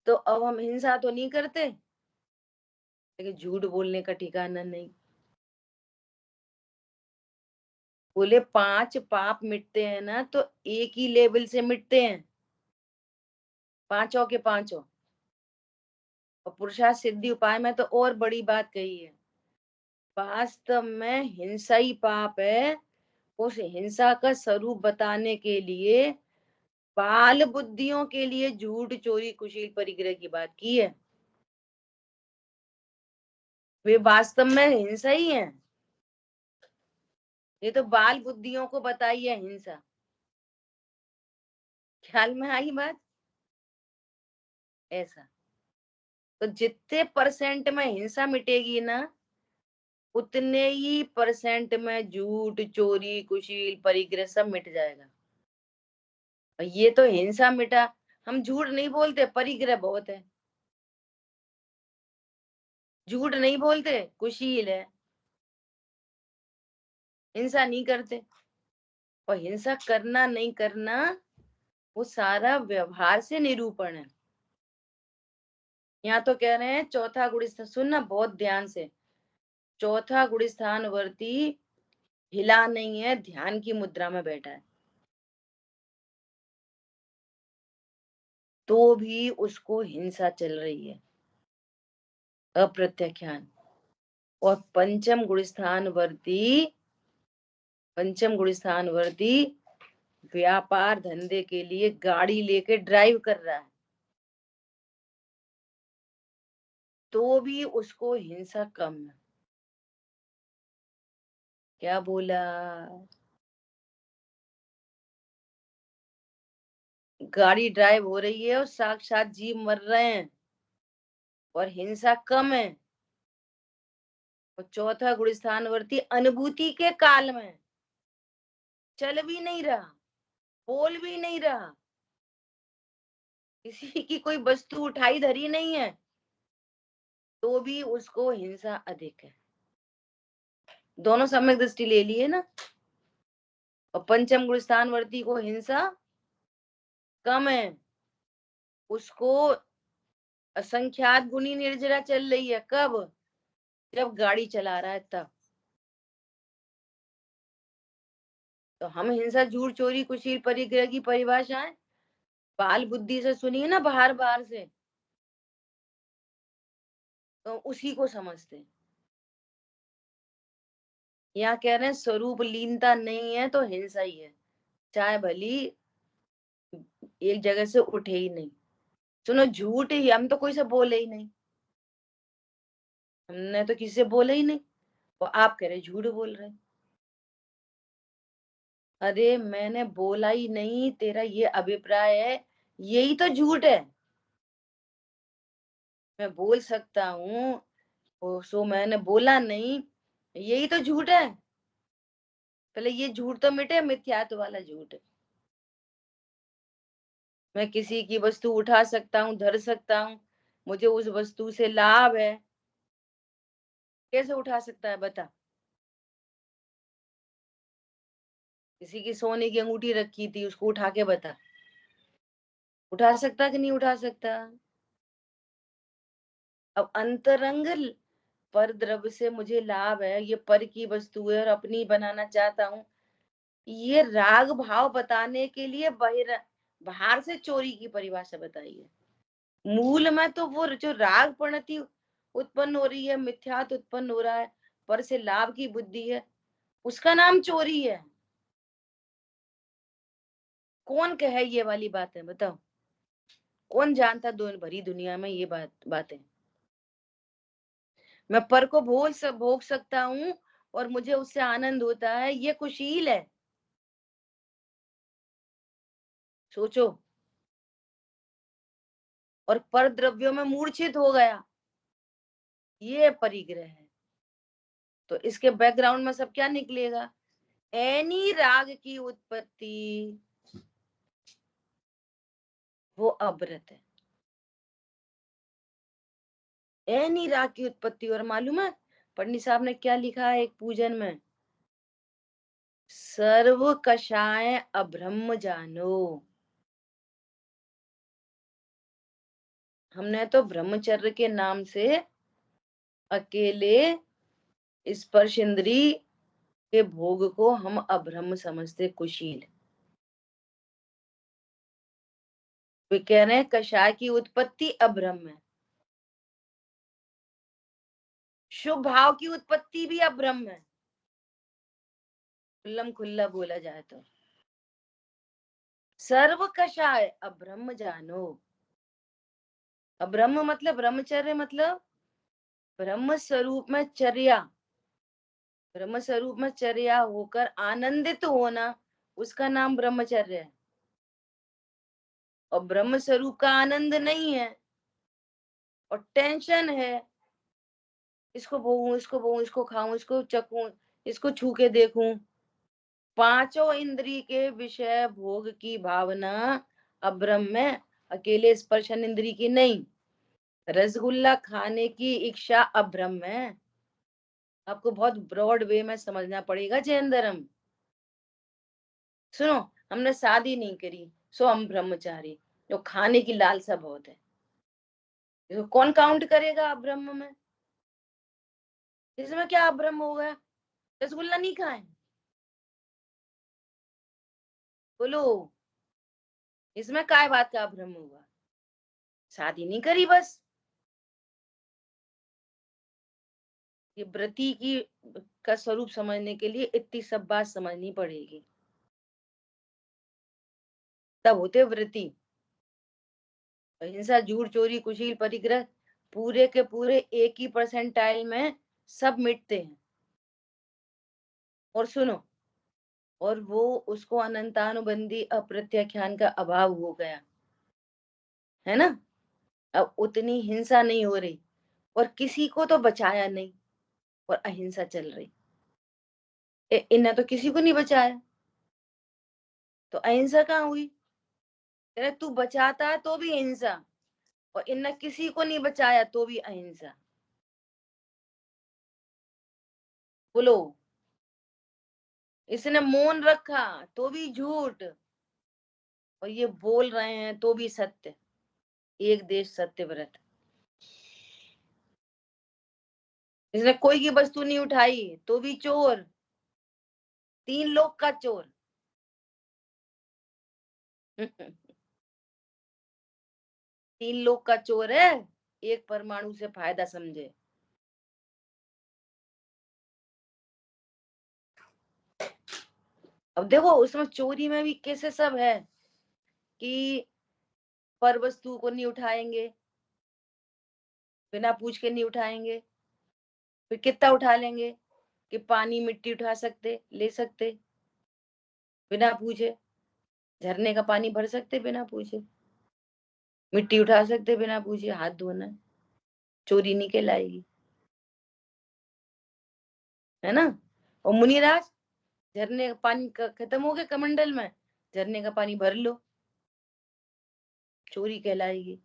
Speaker 1: तो अब हम हिंसा तो नहीं करते, लेकिन झूठ बोलने का ठिकाना नहीं। बोले 5 पाप मिटते हैं ना तो एक ही लेवल से मिटते हैं, पांचों के पांचों। और पुरुषार्थ सिद्धि उपाय में तो और बड़ी बात कही है। वास्तव में हिंसा ही पाप है। उस हिंसा का स्वरूप बताने के लिए बाल बुद्धियों के लिए झूठ चोरी कुशील परिग्रह की बात की है। वे वास्तव में हिंसा ही है। ये तो बाल बुद्धियों को बताई है हिंसा। ख्याल में आई बात? ऐसा तो जितने परसेंट में हिंसा मिटेगी ना, उतने ही परसेंट में झूठ चोरी कुशील परिग्रह सब मिट जाएगा। और ये तो हिंसा मिटा, हम झूठ नहीं बोलते, परिग्रह बहुत है। झूठ नहीं बोलते, कुशील है, हिंसा नहीं करते। और हिंसा करना नहीं करना वो सारा व्यवहार से निरूपण है। यहाँ तो कह रहे हैं चौथा गुण स्थान, सुनना बहुत ध्यान से। चौथा गुण स्थान वर्ती हिला नहीं है, ध्यान की मुद्रा में बैठा है, तो भी उसको हिंसा चल रही है, अप्रत्याख्यान। और पंचम गुण स्थान वर्ती व्यापार धंधे के लिए गाड़ी लेके ड्राइव कर रहा है, तो भी उसको हिंसा कम है। क्या बोला? गाड़ी ड्राइव हो रही है और साक्षात जीव मर रहे हैं और हिंसा कम है। और चौथा गुण स्थानवर्ती अनुभूति के काल में चल भी नहीं रहा, बोल भी नहीं रहा, किसी की कोई वस्तु उठाई धरी नहीं है, तो भी उसको हिंसा अधिक है। दोनों सम्यक दृष्टि ले लिए ना। और पंचम गुण स्थानवर्ती को हिंसा कम है, उसको असंख्यात गुणी निर्जरा चल रही है। कब? जब गाड़ी चला रहा है तब। तो हम हिंसा झूठ चोरी कुशील परिग्रह की परिभाषाएं बाल बुद्धि से सुनिए ना, बाहर बाहर से, तो उसी को समझते हैं। यहाँ कह रहे हैं स्वरूप लीनता नहीं है तो हिंसा ही है, चाहे भली एक जगह से उठे ही नहीं। सुनो, झूठ ही हम तो कोई से बोले ही नहीं, हमने तो किसी से बोले ही नहीं, और आप कह रहे झूठ बोल रहे। अरे मैंने बोला ही नहीं, तेरा ये अभिप्राय है, यही तो झूठ है। मैं बोल सकता हूँ सो मैंने बोला नहीं, यही तो झूठ है। पहले ये झूठ तो मिटे, मिथ्यात्व वाला झूठ। मैं किसी की वस्तु उठा सकता हूँ, धर सकता हूँ, मुझे उस वस्तु से लाभ है। कैसे उठा सकता है बता? किसी की सोने की अंगूठी रखी थी, उसको उठा के बता, उठा सकता कि नहीं उठा सकता? अब अंतरंग पर द्रव्य से मुझे लाभ है, ये पर की वस्तु है और अपनी बनाना चाहता हूँ, ये राग भाव बताने के लिए बाहर से चोरी की परिभाषा बताई है। मूल में तो वो जो राग प्रणति उत्पन्न हो रही है, मिथ्यात्व उत्पन्न हो रहा है, पर से लाभ की बुद्धि है, उसका नाम चोरी है। कौन कहे ये वाली बात है, बताओ? कौन जानता भरी दुनिया में ये बातें? मैं पर को भोग सकता हूँ और मुझे उससे आनंद होता है, ये कुशील है। सोचो। और पर द्रव्यों में मूर्छित हो गया, ये परिग्रह है। तो इसके बैकग्राउंड में सब क्या निकलेगा? एनी राग की उत्पत्ति वो अव्रत है। एनी राग की उत्पत्ति। और मालूम है पंडित साहब ने क्या लिखा है एक पूजन में? सर्व कषाय अब्रह्म जानो। हमने तो ब्रह्मचर्य के नाम से अकेले स्पर्श इंद्री के भोग को हम अब्रह्म समझते, कुशील। वे कह रहे हैं कषाय की उत्पत्ति अब्रह्म है। शुभ भाव की उत्पत्ति भी अब्रह्म है, खुल्लम खुल्ला बोला जाए तो। सर्व कषाय अब्रह्म जानो। अब्रह्म मतलब ब्रह्मचर्य, मतलब ब्रह्म स्वरूप में चर्या, ब्रह्म स्वरूप में चर्या होकर आनंदित होना, उसका नाम ब्रह्मचर्य है। और ब्रह्म स्वरूप का आनंद नहीं है और टेंशन है, इसको भोगूं, इसको भोगूं, इसको खाऊं, इसको चखूं, इसको छू के देखूं, पांचों इंद्री के विषय भोग की भावना अब्रह्म में, अकेले स्पर्शन इंद्री की नहीं। रसगुल्ला खाने की इच्छा अब्रह्म है। आपको बहुत ब्रॉड वे में समझना पड़ेगा जैन धर्म। सुनो, हमने शादी नहीं करी सो हम ब्रह्मचारी, जो खाने की लालसा बहुत है, इसको कौन काउंट करेगा अब्रह्म में? इसमें क्या अब्रह्म हो गया? रसगुल्ला नहीं खाए, बोलो, इसमें काय बात का अब्रह्म होगा? शादी नहीं करी बस। ये व्रती की का स्वरूप समझने के लिए इतनी सब बात समझनी पड़ेगी, तब होते व्रती। अहिंसा, झूठ, चोरी, कुशील, परिग्रह पूरे के पूरे एक ही परसेंटाइल में सब मिटते हैं। और सुनो, और वो उसको अनंतानुबंधी अप्रत्याख्यान का अभाव हो गया है ना। अब उतनी हिंसा नहीं हो रही और किसी को तो बचाया नहीं, और अहिंसा चल रही। इन्हें तो किसी को नहीं बचाया, तो अहिंसा कहाँ हुई? तेरे तू बचाता तो भी हिंसा, और इनने किसी को नहीं बचाया तो भी अहिंसा। बोलो, इसने मौन रखा तो भी झूठ, और ये बोल रहे हैं तो भी सत्य। एक देश सत्य व्रत। इसने कोई की वस्तु नहीं उठाई तो भी चोर, तीन लोग का चोर। तीन लोग का चोर है, एक परमाणु से फायदा समझे। अब देखो उसमें चोरी में भी कैसे सब है कि पर वस्तु को नहीं उठाएंगे, बिना पूछ के नहीं उठाएंगे, फिर कितना उठा लेंगे कि पानी मिट्टी उठा सकते, ले सकते बिना पूछे, झरने का पानी भर सकते बिना पूछे, मिट्टी उठा सकते बिना पूछे, हाथ धोना है, चोरी नहीं कहलाएगी, है ना। और मुनिराज, झरने का पानी खत्म हो गया कमंडल में, झरने का पानी भर लो, चोरी कहलाएगी।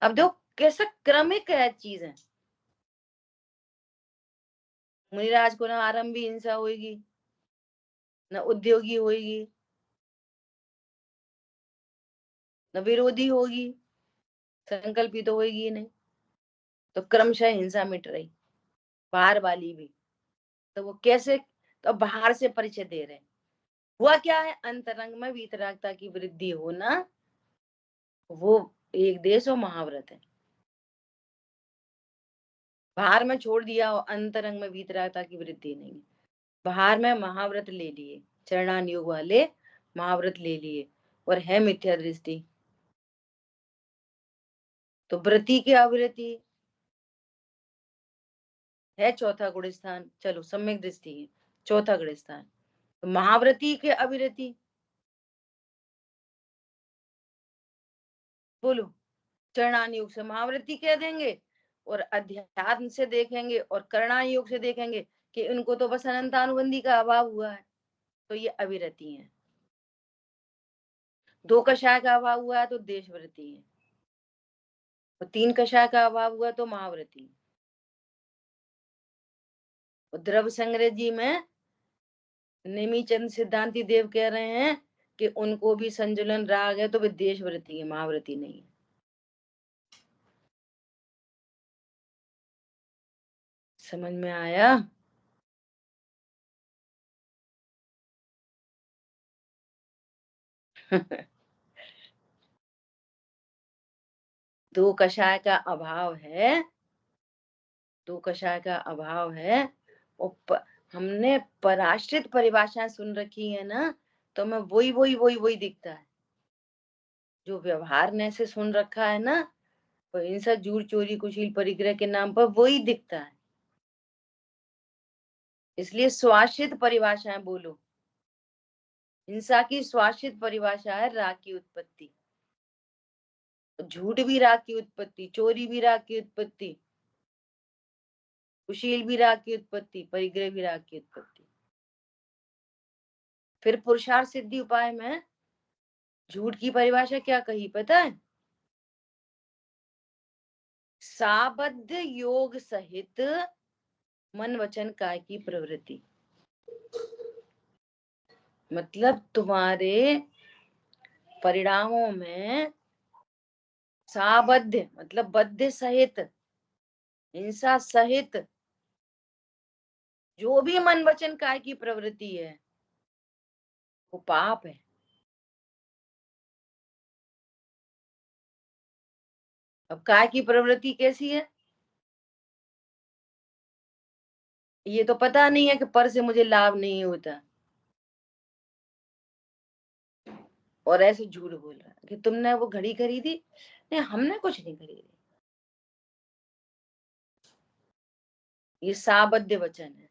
Speaker 1: अब देखो कैसा क्रमिक है चीज है। मुनिराज को ना आरंभी हिंसा होगी, न उद्योगी होगी, न विरोधी होगी, संकल्पित तो होगी नहीं, तो क्रमशः हिंसा मिट रही, बाहर वाली भी। तो वो कैसे तो अब बाहर से परिचय दे रहे हैं। हुआ क्या है, अंतरंग में वीतरागता की वृद्धि होना, वो एक देश और महाव्रत है। बाहर में छोड़ दिया और अंतरंग में वीतरागता की वृद्धि नहीं। बाहर में महाव्रत ले लिए, चरणान योग वाले महाव्रत ले लिए, और है मिथ्या दृष्टि, तो व्रति की आवृत्ति है चौथा गुण स्थान, चलो सम्यक दृष्टि है चौथा गुण स्थान, तो महाव्रति के अविरति, बोलो, चरणान योग से महाव्रति कह देंगे, और अध्यात्म से देखेंगे और करणान योग से देखेंगे कि इनको तो बस अनंतानुबंधी का अभाव हुआ है, तो ये अविरति है। दो कषाय का अभाव हुआ है तो देशव्रति है, और तीन कषाय का अभाव हुआ तो महाव्रति। और द्रव्य संग्रह जी में नेमीचंद सिद्धांति देव कह रहे हैं कि उनको भी संजुलन राग है तो वे देशव्रति है, महाव्रति नहीं है। समझ में आया? दो कषाय का अभाव है, दो कषाय का अभाव है, और हमने पराश्रित परिभाषाएं सुन रखी है ना, तो मैं वही दिखता है जो व्यवहार ने से सुन रखा है ना, तो हिंसा जूर चोरी कुशील परिग्रह के नाम पर वही दिखता है। इसलिए स्वाश्रित परिभाषाएं बोलो। हिंसा की स्वाश्रित परिभाषा है राग की उत्पत्ति, झूठ भी राग की उत्पत्ति, चोरी भी राग की उत्पत्ति, कुशील भी राग की उत्पत्ति, परिग्रह भी राग की उत्पत्ति। फिर पुरुषार्थ सिद्धि उपाय में झूठ की परिभाषा क्या कही पता है? साबद्ध योग सहित मन वचन काय की प्रवृत्ति, मतलब तुम्हारे परिणामों में साबद्ध मतलब बद्ध सहित, हिंसा सहित जो भी मन वचन काय की प्रवृत्ति है वो पाप है। अब काय की प्रवृत्ति कैसी है, ये तो पता नहीं है कि पर से मुझे लाभ नहीं होता, और ऐसे झूठ बोल रहा है कि तुमने वो घड़ी खरीदी, नहीं हमने कुछ नहीं खरीदी, ये साबद्ध वचन है।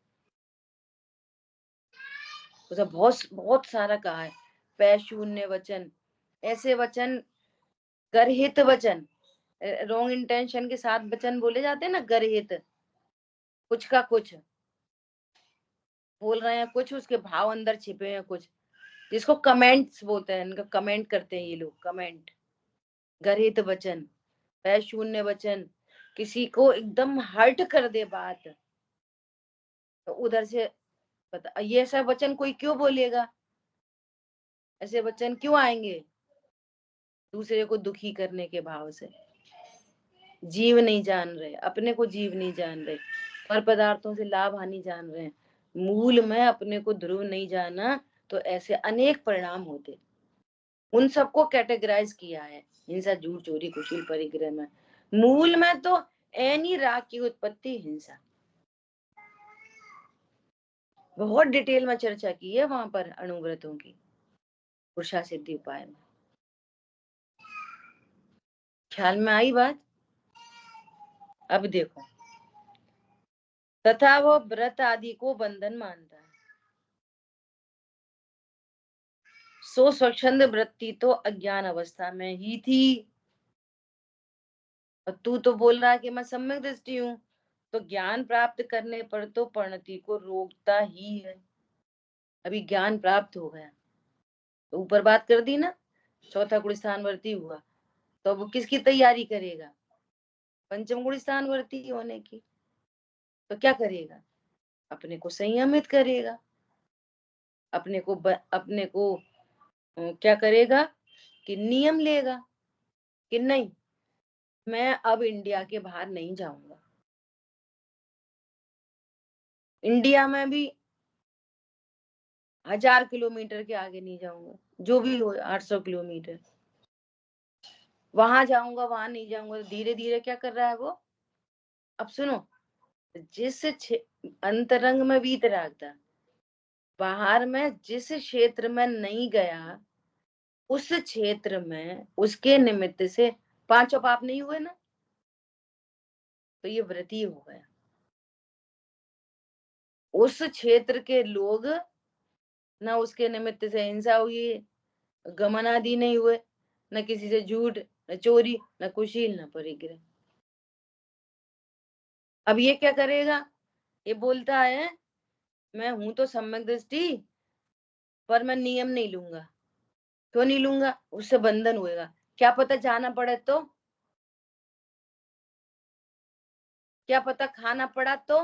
Speaker 1: उसे बहुत बहुत सारा कहा है, पै शून्य वचन, ऐसे वचन, गर्हित वचन, रॉन्ग इंटेंशन के साथ वचन बोले जाते हैं ना, गर्हित, कुछ का कुछ बोल रहे हैं, कुछ उसके भाव अंदर छिपे हैं कुछ, जिसको कमेंट्स बोलते हैं, इनका कमेंट करते हैं ये लोग, कमेंट, गर्हित वचन, पै शून्य वचन, किसी को एकदम हर्ट कर दे बात, तो उधर से पता, ये ऐसा वचन कोई क्यों बोलेगा, ऐसे वचन क्यों आएंगे, दूसरे को दुखी करने के भाव से। जीव नहीं जान रहे, अपने को जीव नहीं जान रहे, पर पदार्थों से लाभ हानि जान रहे हैं, मूल में अपने को ध्रुव नहीं जाना, तो ऐसे अनेक परिणाम होते। उन सबको कैटेगराइज किया है हिंसा झूठ चोरी कुशील परिग्रह में। मूल में तो एनी राग की उत्पत्ति हिंसा, बहुत डिटेल में चर्चा की है वहां पर अणुव्रतों की, पुरुषा सिद्धि उपाय में। ख्याल में आई बात? अब देखो, तथा वो व्रत आदि को बंधन मानता है, सो स्वच्छंद वृत्ति तो अज्ञान अवस्था में ही थी, और तू तो बोल रहा है कि मैं सम्यक दृष्टि हूँ, तो ज्ञान प्राप्त करने पर तो परिणति को रोकता ही है। अभी ज्ञान प्राप्त हो गया तो ऊपर बात कर दी ना, चौथा गुण स्थानवर्ती हुआ, तो वो किसकी तैयारी करेगा, पंचम गुण स्थानवर्ती होने की, तो क्या करेगा, अपने को संयमित करेगा, अपने को क्या करेगा कि नियम लेगा कि नहीं, मैं अब इंडिया के बाहर नहीं जाऊंगा, इंडिया में भी 1000 किलोमीटर के आगे नहीं जाऊंगा, जो भी हो 800 किलोमीटर, वहां जाऊंगा वहां नहीं जाऊंगा। तो धीरे धीरे क्या कर रहा है वो? अब सुनो, जिस अंतरंग में वीतरागता, बाहर में जिस क्षेत्र में नहीं गया, उस क्षेत्र में उसके निमित्त से पांचों पाप नहीं हुए ना, तो ये व्रती हो गया। उस क्षेत्र के लोग ना, उसके निमित्त से हिंसा हुई, गमन आदि नहीं हुए, न किसी से झूठ, न चोरी, न कुशील, न परिग्रह। अब ये क्या करेगा? ये बोलता है मैं हूं तो सम्यक दृष्टि, पर मैं नियम नहीं लूंगा। क्यों नहीं लूंगा? उससे बंधन होएगा। क्या पता जाना पड़े तो, क्या पता खाना पड़ा तो।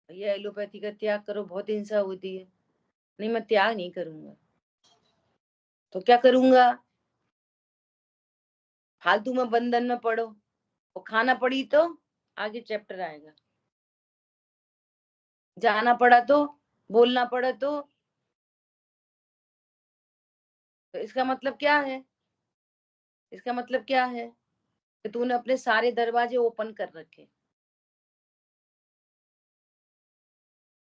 Speaker 1: ये एलोपैथी का त्याग करो, बहुत हिंसा होती है। नहीं, मैं त्याग नहीं करूंगा। तो क्या करूंगा? फालतू में बंधन में पड़ो, और खाना पड़ी तो आगे चैप्टर आएगा। जाना पड़ा तो, बोलना पड़ा तो इसका मतलब क्या है? इसका मतलब क्या है? कि तूने अपने सारे दरवाजे ओपन कर रखे,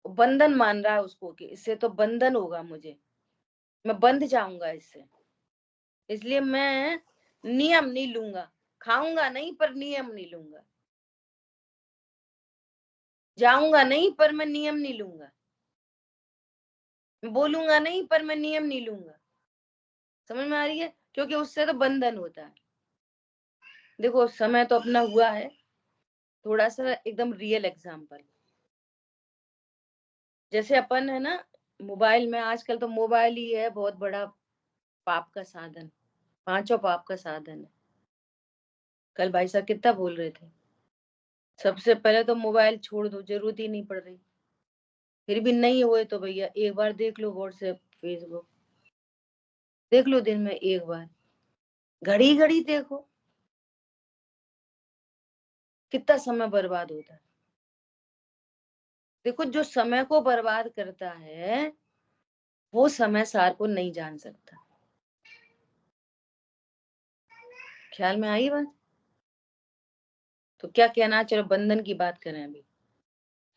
Speaker 1: बंधन मान रहा है उसको कि इससे तो बंधन होगा, मुझे मैं बंध जाऊंगा इससे, इसलिए मैं नियम नहीं लूंगा। खाऊंगा नहीं पर नियम नहीं लूंगा, जाऊंगा नहीं पर मैं नियम नहीं लूंगा, बोलूंगा नहीं पर मैं नियम नहीं लूंगा। समझ में आ रही है? क्योंकि उससे तो बंधन होता है। देखो, समय तो अपना हुआ है, थोड़ा सा एकदम रियल एग्जांपल। जैसे अपन है ना, मोबाइल में, आजकल तो मोबाइल ही है बहुत बड़ा पाप का साधन, पांचों पाप का साधन है। कल भाई साहब कितना बोल रहे थे, सबसे पहले तो मोबाइल छोड़ दो, जरूरत ही नहीं पड़ रही। फिर भी नहीं हुए तो भैया एक बार देख लो व्हाट्सएप, फेसबुक, देख लो दिन में एक बार, घड़ी घड़ी देखो, कितना समय बर्बाद होता है। देखो, जो समय को बर्बाद करता है वो समय सार को नहीं जान सकता। ख्याल में आई बात? तो क्या कहना, चलो बंधन की बात करें अभी।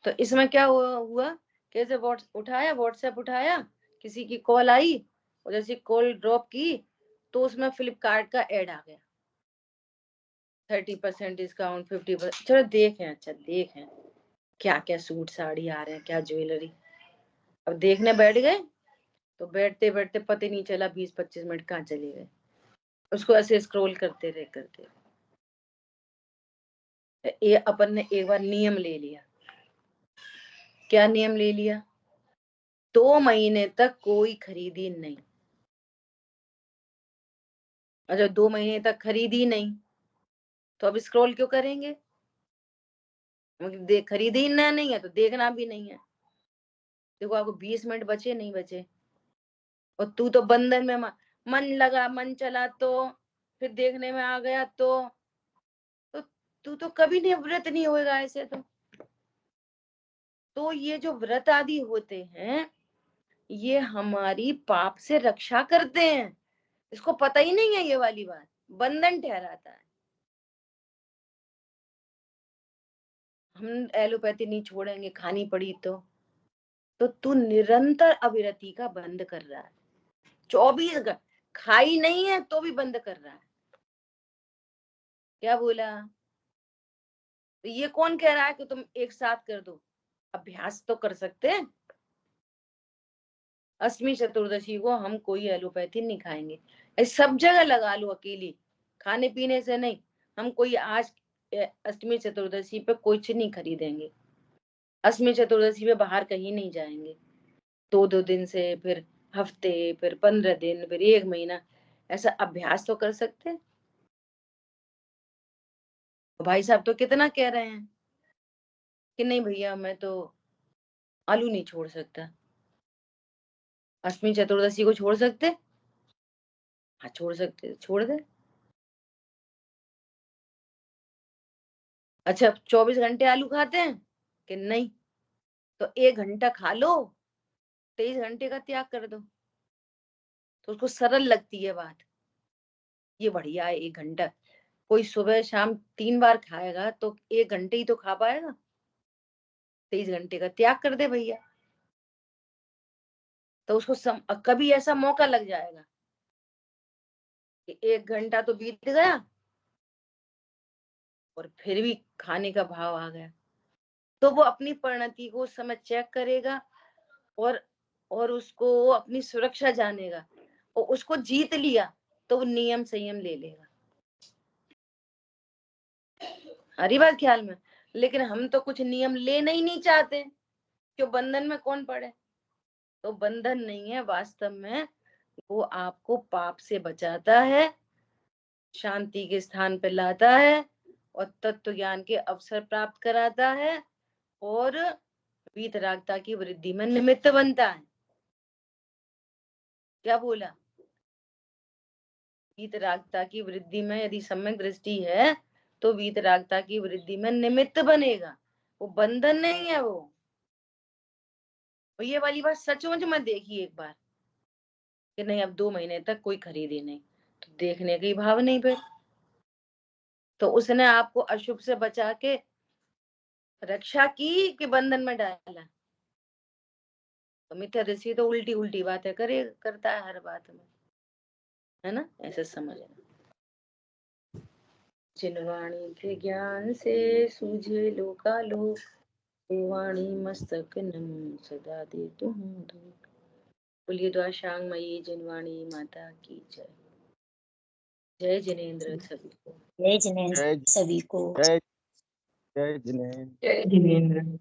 Speaker 1: तो इसमें क्या हुआ? कैसे उठाया, व्हाट्सएप उठाया, किसी की कॉल आई, और जैसे कॉल ड्रॉप की तो उसमें फ्लिपकार्ट का एड आ गया, 30% डिस्काउंट, 50%। चलो देखें, अच्छा देखें क्या क्या सूट साड़ी आ रहे हैं, क्या ज्वेलरी। अब देखने बैठ गए तो बैठते बैठते पता ही नहीं चला 20-25 मिनट कहाँ चले गए। उसको ऐसे स्क्रॉल करते रहे। ये अपन ने एक बार नियम ले लिया। क्या नियम ले लिया? 2 महीने तक कोई खरीदी नहीं। अच्छा, 2 महीने तक खरीदी नहीं तो अब स्क्रॉल क्यों करेंगे? देख, खरीदी ही ना नहीं है तो देखना भी नहीं है। देखो, आपको 20 मिनट बचे नहीं बचे, और तू तो बंधन में मन लगा, मन चला तो, फिर देखने में आ गया तो तू तो कभी नहीं, व्रत नहीं होएगा ऐसे तो ये जो व्रत आदि होते हैं, ये हमारी पाप से रक्षा करते हैं। इसको पता ही नहीं है ये वाली बात, बंधन ठहराता है। हम एलोपैथी नहीं छोड़ेंगे, खानी पड़ी तो तू निरंतर अविरति का बंद कर रहा है। 24 घंटे खाई नहीं है तो भी बंद कर रहा है। क्या बोला? तो ये कौन कह रहा है कि तुम एक साथ कर दो? अभ्यास तो कर सकते हैं। अष्टमी चतुर्दशी को हम कोई एलोपैथी नहीं खाएंगे, सब जगह लगा लो अकेली, खाने पीने से नहीं। हम कोई आज अष्टमी चतुर्दशी पे कुछ नहीं खरीदेंगे, अष्टमी चतुर्दशी पे बाहर कहीं नहीं जाएंगे। 2-2 दिन से, फिर हफ्ते, फिर 15 दिन, फिर 1 महीना, ऐसा अभ्यास तो कर सकते हैं। भाई साहब तो कितना कह रहे हैं कि नहीं भैया मैं तो आलू नहीं छोड़ सकता। अष्टमी चतुर्दशी को छोड़ सकते? हाँ छोड़ सकते, छोड़ दे। अच्छा, 24 घंटे आलू खाते हैं कि नहीं? तो 1 घंटा खा लो, 23 घंटे का त्याग कर दो, तो उसको सरल लगती है बात, ये बढ़िया है 1 घंटा। कोई सुबह शाम 3 बार खाएगा तो 1 घंटे ही तो खा पाएगा। 23 घंटे का त्याग कर दे भैया, तो उसको कभी ऐसा मौका लग जाएगा कि 1 घंटा तो बीत गया और फिर भी खाने का भाव आ गया, तो वो अपनी परिणति को उस समय चेक करेगा और उसको अपनी सुरक्षा जानेगा, और उसको जीत लिया तो वो नियम संयम ले लेगा। हरी बात ख्याल में। लेकिन हम तो कुछ नियम लेना ही नहीं चाहते, क्यों? बंधन में कौन पड़े? तो बंधन नहीं है वास्तव में, वो आपको पाप से बचाता है, शांति के स्थान पर लाता है और तत्व ज्ञान के अवसर प्राप्त कराता है और वीतरागता की वृद्धि में निमित्त बनता है। क्या बोला? वीतरागता की वृद्धि में यदि सम्यक दृष्टि है तो वीतरागता की वृद्धि में निमित्त बनेगा, वो बंधन नहीं है। वो ये वाली बात सचमुच में देखिए एक बार कि नहीं अब 2 महीने तक कोई खरीदी नहीं, तो देखने का ही भाव नहीं फिर, तो उसने आपको अशुभ से बचा के रक्षा की कि बंधन में डाला? तो मिथ्या दृष्टि तो उल्टी उल्टी बातें करता है हर बात में, है ना? ऐसे समझना। जिन वाणी के ज्ञान से सूझे लोकालोक, वो वाणी मस्तक नम सदा दे तुम धूप। बोलिए द्वाशांग मयी जिनवाणी माता की जय। जय जिनेन्द्र सभी को।
Speaker 3: जय जिनेन्द्र सभी को।
Speaker 4: जय जिनेन्द्र।
Speaker 2: जय जिनेन्द्र।